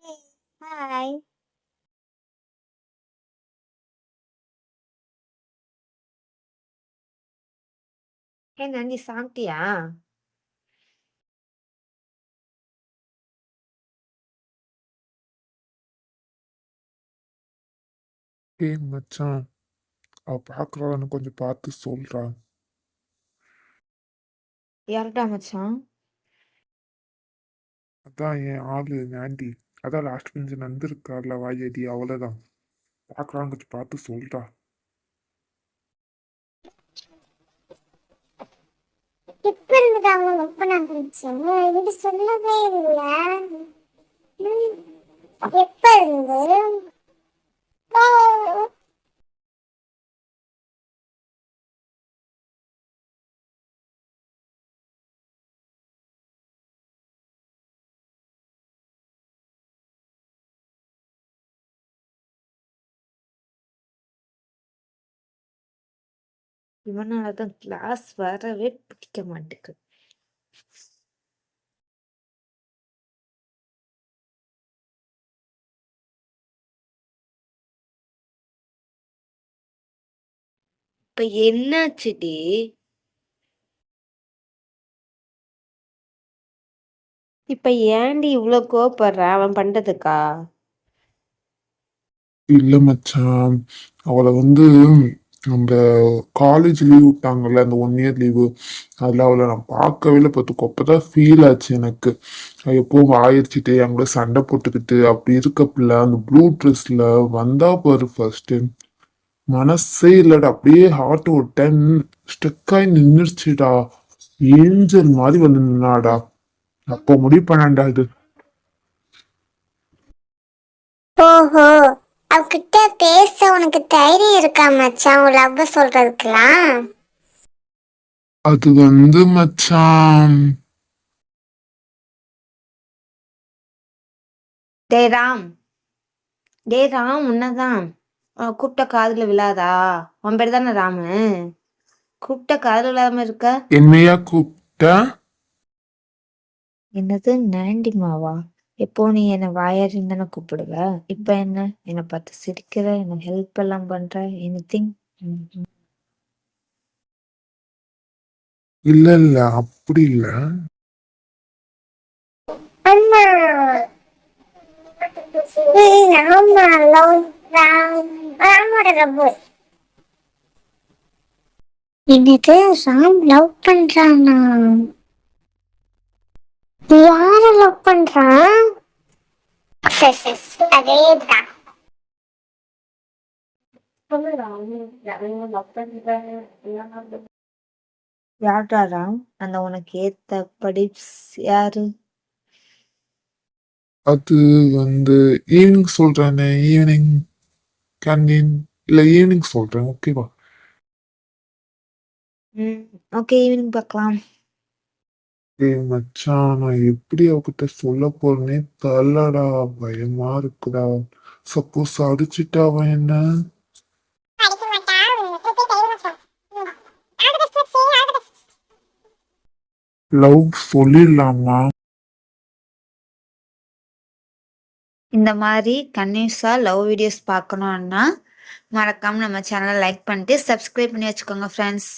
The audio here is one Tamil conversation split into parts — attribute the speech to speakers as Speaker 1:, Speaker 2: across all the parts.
Speaker 1: ஹாய். ஏன் நந்தி சாப்பிட்டியா?
Speaker 2: ஏய் மச்சான், அவ பார்க்குறான்னு கொஞ்சம் பார்த்து சொல்றா.
Speaker 1: யார்டா மச்சான்?
Speaker 2: அதான் என் ஆளு ஆண்டி. அதான் லாஸ்ட் பெஞ்சு நந்திருக்கார்ல வாயடி, அவ்வளோதான். பார்க்குறான்னு கொஞ்சம் பார்த்து சொல்றா.
Speaker 3: எப்ப இருந்தது அவங்க ஒர்க் பண்ண ஆரம்பிச்சு இது சொல்லவே இல்ல. எப்ப இருந்து
Speaker 1: இவனாலதான் கிளாஸ் வரவே பிடிக்க மாட்டேங்குது. இப்ப என்னாச்சுடி? இப்ப ஏன்டி இவ்ளோ கோவப்படுற அவன் பண்றதுக்கா?
Speaker 2: இல்ல மச்சான், அவளை அந்த காலேஜ் லீவ் விட்டாங்கல்ல, அந்த 1 இயர் லீவு, அதில் அவளை நான் பார்க்கவே இல்லை. பார்த்துக்கோ, அப்போதான் ஃபீல் ஆச்சு எனக்கு. எப்பவும் ஆயிடுச்சிட்டு என் கூட சண்டை போட்டுக்கிட்டு அப்படி இருக்க பிள்ளை அந்த ப்ளூ ட்ரெஸ்ல வந்தா பாரு ஃபர்ஸ்ட். மனசே இல்லடா, அப்படியே ஹார்ட் ஒரு டைம் ஸ்டெக்காய் நின்னுருச்சுடா. ஏஞ்சல் மாதிரி வந்து நின்னாடா. அப்போ முடிவு பண்ணாண்டா இது.
Speaker 3: ஓஹோ, அவகிட்ட பேச உனக்கு தைரியம் இருக்கா மச்சான் உன் லவ் சொல்றதுக்கெல்லாம்?
Speaker 2: அது மச்சான்,
Speaker 1: டேய் ராம், டேய் ராம், உன்னதான் கூப்பிட்ட காதுல விழாதா? உன் பேர் தானே ராமு? கூப்பிட்ட காதுல விழாம இருக்க.
Speaker 2: என்னையா கூப்பிட்ட?
Speaker 1: என்னது நாண்டிமாவா? எப்போ நீ என்ன வாயாரின்னு தானே கூப்பிடுவ. இப்ப என்ன என்னை பார்த்து சிரிக்கிற, என்ன ஹெல்ப் எல்லாம் பண்ற, எனிதிங்?
Speaker 2: இல்ல இல்ல, அப்படி இல்ல.
Speaker 3: அம்மா ஆமா, ராமோட ரப்பு. என்னது ராம் லவ் பண்றானா? யார லவ் பண்றான்? அதேதான்.
Speaker 1: யார்டா ராம்? அந்த உனக்கு ஏத்த படிப்ஸ் யாரு?
Speaker 2: அது ஈவினிங் சொல்றேனே, ஈவினிங் கேண்டீன் இல்ல, ஈவினிங் சொல்றேன், ஓகேவா?
Speaker 1: ஓகே, ஈவினிங் பார்க்கலாம்.
Speaker 2: ஏய் மச்சான், நான் எப்படி அவகிட்ட சொல்ல போறேனே தெரியலடா. பயமா இருக்குடா. சப்போஸ் அடிச்சுட்டா அவன் என்ன? லவ் சொல்லிடலாமா?
Speaker 1: இந்த மாதிரி கன்னியூஸா லவ் வீடியோஸ் பார்க்கணும்னா மறக்காம நம்ம சேனலை லைக் பண்ணிட்டு சப்ஸ்கிரைப் பண்ணி வச்சுக்கோங்க ஃப்ரெண்ட்ஸ்.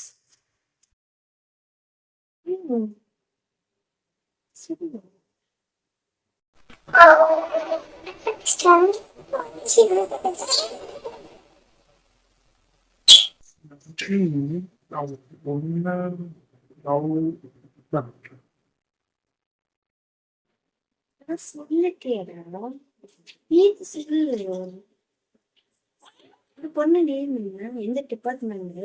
Speaker 1: பொண்ணு நேம் எந்த டிபார்ட்மெண்ட்?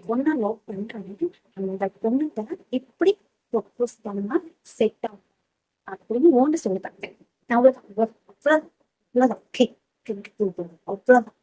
Speaker 1: பொண்ணா லவ் பண்றது அந்த பொண்ணுகிட்ட இப்படி ப்ரொப்போஸ் பண்ணா செட் ஆகும் அப்படின்னு ஓண்டு சொல்லி பார்த்தேன். அவ்வளவுதான், அவ்வளவுதான், அவ்வளவுதான்.